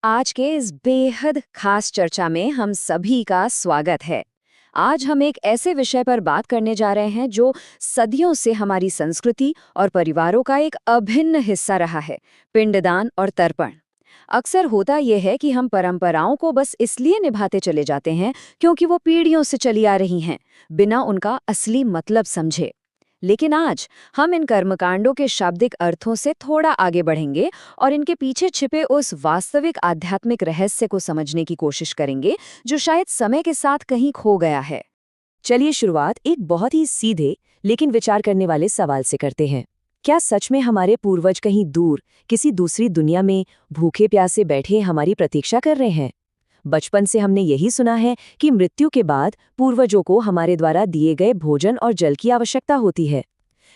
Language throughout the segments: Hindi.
आज के इस बेहद खास चर्चा में हम सभी का स्वागत है। आज हम एक ऐसे विषय पर बात करने जा रहे हैं जो सदियों से हमारी संस्कृति और परिवारों का एक अभिन्न हिस्सा रहा है, पिंडदान और तर्पण। अक्सर होता यह है कि हम परंपराओं को बस इसलिए निभाते चले जाते हैं क्योंकि वो पीढ़ियों से चली आ रही हैं, बिना उनका असली मतलब समझे। लेकिन आज हम इन कर्मकांडों के शाब्दिक अर्थों से थोड़ा आगे बढ़ेंगे और इनके पीछे छिपे उस वास्तविक आध्यात्मिक रहस्य को समझने की कोशिश करेंगे जो शायद समय के साथ कहीं खो गया है। चलिए शुरुआत एक बहुत ही सीधे लेकिन विचार करने वाले सवाल से करते हैं। क्या सच में हमारे पूर्वज कहीं दूर किसी दूसरी दुनिया में भूखे प्यासे बैठे हमारी प्रतीक्षा कर रहे हैं? बचपन से हमने यही सुना है कि मृत्यु के बाद पूर्वजों को हमारे द्वारा दिए गए भोजन और जल की आवश्यकता होती है।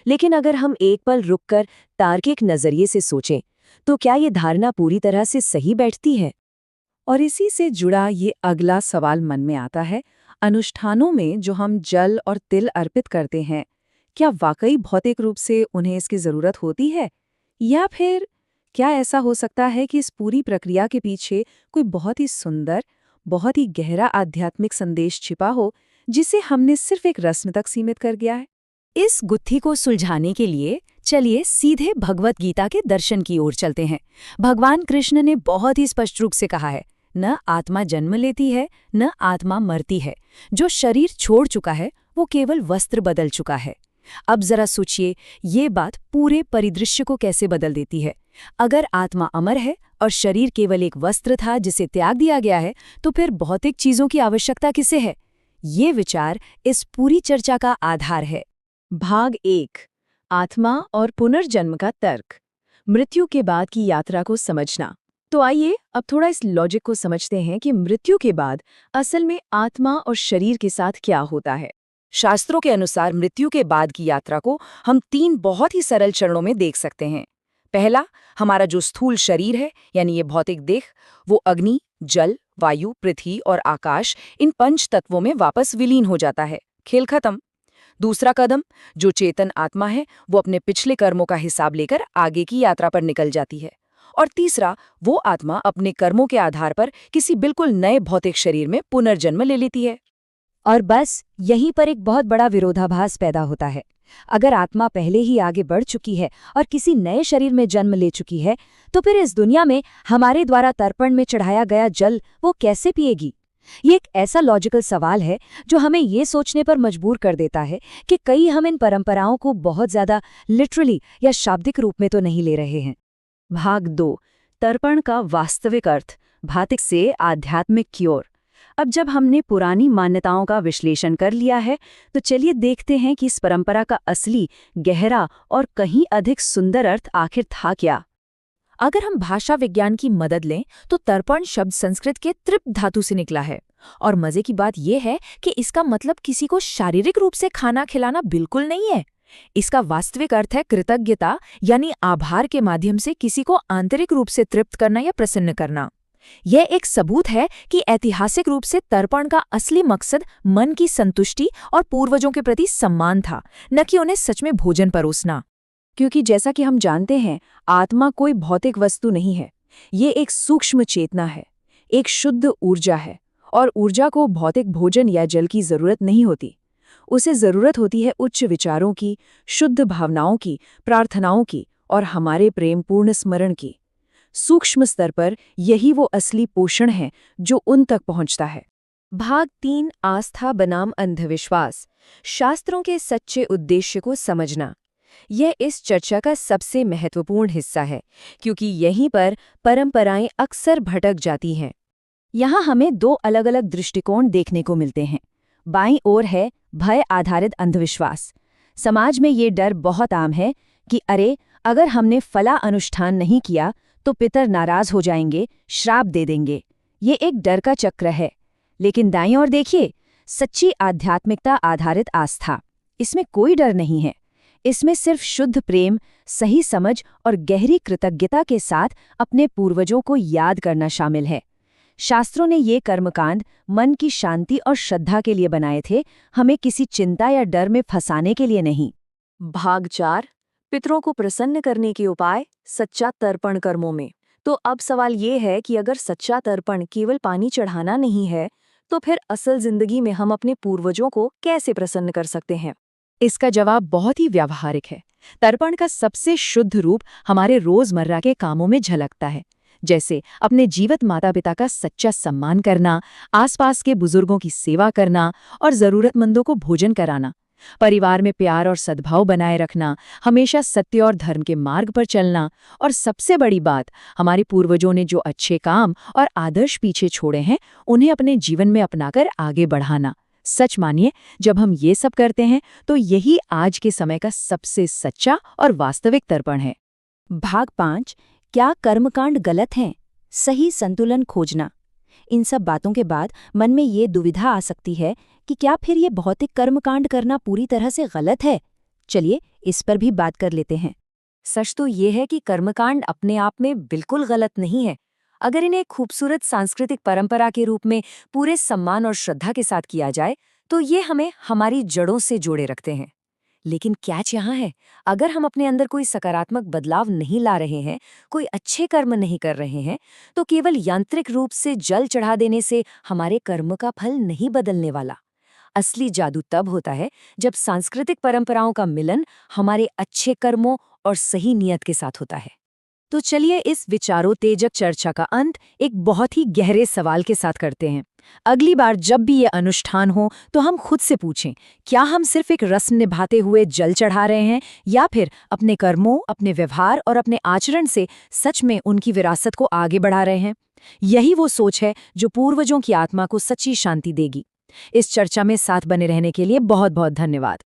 लेकिन अगर हम एक पल रुककर तार्किक नजरिए से सोचें, तो क्या ये धारणा पूरी तरह से सही बैठती है? और इसी से जुड़ा ये अगला सवाल मन में आता है, अनुष्ठानों में जो हम जल और तिल अर्पित करते हैं, क्या वाकई भौतिक रूप से उन्हें इसकी जरूरत होती है? या फिर क्या ऐसा हो सकता है कि इस पूरी प्रक्रिया के पीछे कोई बहुत ही सुंदर, बहुत ही गहरा आध्यात्मिक संदेश छिपा हो, जिसे हमने सिर्फ एक रस्म तक सीमित कर दिया है? इस गुत्थी को सुलझाने के लिए चलिए सीधे भगवत गीता के दर्शन की ओर चलते हैं। भगवान कृष्ण ने बहुत ही स्पष्ट रूप से कहा है, न आत्मा जन्म लेती है, न आत्मा मरती है। जो शरीर छोड़ चुका है वो केवल वस्त्र बदल चुका है। अब जरा सोचिए, ये बात पूरे परिदृश्य को कैसे बदल देती है। अगर आत्मा अमर है और शरीर केवल एक वस्त्र था जिसे त्याग दिया गया है, तो फिर भौतिक चीजों की आवश्यकता किसे है? ये विचार इस पूरी चर्चा का आधार है। भाग 1, आत्मा और पुनर्जन्म का तर्क, मृत्यु के बाद की यात्रा को समझना। तो आइए अब थोड़ा इस लॉजिक को समझते हैं कि मृत्यु के बाद असल में आत्मा और शरीर के साथ क्या होता है। शास्त्रों के अनुसार मृत्यु के बाद की यात्रा को हम 3 बहुत ही सरल चरणों में देख सकते हैं। पहला, हमारा जो स्थूल शरीर है, यानी ये भौतिक देह, वो अग्नि, जल, वायु, पृथ्वी और आकाश, इन 5 तत्वों में वापस विलीन हो जाता है। खेल खत्म। दूसरा कदम, जो चेतन आत्मा है, वो अपने पिछले कर्मों का हिसाब लेकर आगे की यात्रा पर निकल जाती है। और तीसरा, वो आत्मा अपने कर्मों के आधार पर किसी बिल्कुल नए भौतिक शरीर में पुनर्जन्म ले लेती है। और बस यहीं पर एक बहुत बड़ा विरोधाभास पैदा होता है। अगर आत्मा पहले ही आगे बढ़ चुकी है और किसी नए शरीर में जन्म ले चुकी है, तो फिर इस दुनिया में हमारे द्वारा तर्पण में चढ़ाया गया जल वो कैसे पिएगी? ये एक ऐसा लॉजिकल सवाल है जो हमें ये सोचने पर मजबूर कर देता है कि कहीं हम इन परंपराओं को बहुत ज्यादा लिटरली या शाब्दिक रूप में तो नहीं ले रहे हैं। भाग 2, तर्पण का वास्तविक अर्थ, भौतिक से आध्यात्मिक की ओर। अब जब हमने पुरानी मान्यताओं का विश्लेषण कर लिया है, तो चलिए देखते हैं कि इस परंपरा का असली, गहरा और कहीं अधिक सुंदर अर्थ आखिर था क्या। अगर हम भाषा विज्ञान की मदद लें, तो तर्पण शब्द संस्कृत के तृप धातु से निकला है। और मजे की बात यह है कि इसका मतलब किसी को शारीरिक रूप से खाना खिलाना बिल्कुल नहीं है। इसका वास्तविक अर्थ है कृतज्ञता, यानी आभार के माध्यम से किसी को आंतरिक रूप से तृप्त करना या प्रसन्न करना। यह एक सबूत है कि ऐतिहासिक रूप से तर्पण का असली मकसद मन की संतुष्टि और पूर्वजों के प्रति सम्मान था, न कि उन्हें सच में भोजन परोसना। क्योंकि जैसा कि हम जानते हैं, आत्मा कोई भौतिक वस्तु नहीं है। ये एक सूक्ष्म चेतना है, एक शुद्ध ऊर्जा है। और ऊर्जा को भौतिक भोजन या जल की जरूरत नहीं होती। उसे जरूरत होती है उच्च विचारों की, शुद्ध भावनाओं की, प्रार्थनाओं की और हमारे प्रेमपूर्ण स्मरण की। सूक्ष्म स्तर पर यही वो असली पोषण है जो उन तक पहुंचता है। भाग 3, आस्था बनाम अंधविश्वास, शास्त्रों के सच्चे उद्देश्य को समझना। यह इस चर्चा का सबसे महत्वपूर्ण हिस्सा है, क्योंकि यहीं पर परंपराएं अक्सर भटक जाती हैं। यहाँ हमें 2 अलग-अलग दृष्टिकोण देखने को मिलते हैं। बाईं ओर है भय आधारित अंधविश्वास। समाज में ये डर बहुत आम है कि अरे, अगर हमने फला अनुष्ठान नहीं किया तो पितर नाराज हो जाएंगे, श्राप दे देंगे। ये एक डर का चक्र है। लेकिन दाईं ओर देखिए, सच्ची आध्यात्मिकता आधारित आस्था। इसमें कोई डर नहीं है। इसमें सिर्फ शुद्ध प्रेम, सही समझ और गहरी कृतज्ञता के साथ अपने पूर्वजों को याद करना शामिल है। शास्त्रों ने ये कर्मकांड मन की शांति और श्रद्धा के लिए बनाए थे, हमें किसी चिंता या डर में फंसाने के लिए नहीं। भाग 4, पितरों को प्रसन्न करने के उपाय, सच्चा तर्पण कर्मों में। तो अब सवाल ये है कि अगर सच्चा तर्पण केवल पानी चढ़ाना नहीं है, तो फिर असल जिंदगी में हम अपने पूर्वजों को कैसे प्रसन्न कर सकते हैं? इसका जवाब बहुत ही व्यावहारिक है। तर्पण का सबसे शुद्ध रूप हमारे रोजमर्रा के कामों में झलकता है, जैसे अपने जीवित माता पिता का सच्चा सम्मान करना, आसपास के बुजुर्गों की सेवा करना और जरूरतमंदों को भोजन कराना। परिवार में प्यार और सद्भाव बनाए रखना, हमेशा सत्य और धर्म के मार्ग पर चलना, और सबसे बड़ी बात, हमारे पूर्वजों ने जो अच्छे काम और आदर्श पीछे छोड़े हैं, उन्हें अपने जीवन में अपनाकर आगे बढ़ाना। सच मानिए, जब हम ये सब करते हैं तो यही आज के समय का सबसे सच्चा और वास्तविक तर्पण है। भाग 5, क्या कर्मकांड गलत हैं? सही संतुलन खोजना। इन सब बातों के बाद मन में ये दुविधा आ सकती है कि क्या फिर ये भौतिक कर्मकांड करना पूरी तरह से गलत है? चलिए इस पर भी बात कर लेते हैं। सच तो ये है कि कर्मकांड अपने आप में बिल्कुल गलत नहीं है, अगर इन्हें खूबसूरत सांस्कृतिक परंपरा के रूप में पूरे सम्मान और श्रद्धा के साथ किया जाए तो ये हमें हमारी जड़ों से जोड़े रखते हैं। लेकिन कैच यहाँ है, अगर हम अपने अंदर कोई सकारात्मक बदलाव नहीं ला रहे हैं, कोई अच्छे कर्म नहीं कर रहे हैं, तो केवल यांत्रिक रूप से जल चढ़ा देने से हमारे कर्म का फल नहीं बदलने वाला। असली जादू तब होता है जब सांस्कृतिक परंपराओं का मिलन हमारे अच्छे कर्मों और सही नियत के साथ होता है। तो चलिए इस विचारोत्तेजक चर्चा का अंत एक बहुत ही गहरे सवाल के साथ करते हैं। अगली बार जब भी ये अनुष्ठान हो तो हम खुद से पूछें, क्या हम सिर्फ एक रस्म निभाते हुए जल चढ़ा रहे हैं, या फिर अपने कर्मों, अपने व्यवहार और अपने आचरण से सच में उनकी विरासत को आगे बढ़ा रहे हैं? यही वो सोच है जो पूर्वजों की आत्मा को सच्ची शांति देगी। इस चर्चा में साथ बने रहने के लिए बहुत बहुत धन्यवाद।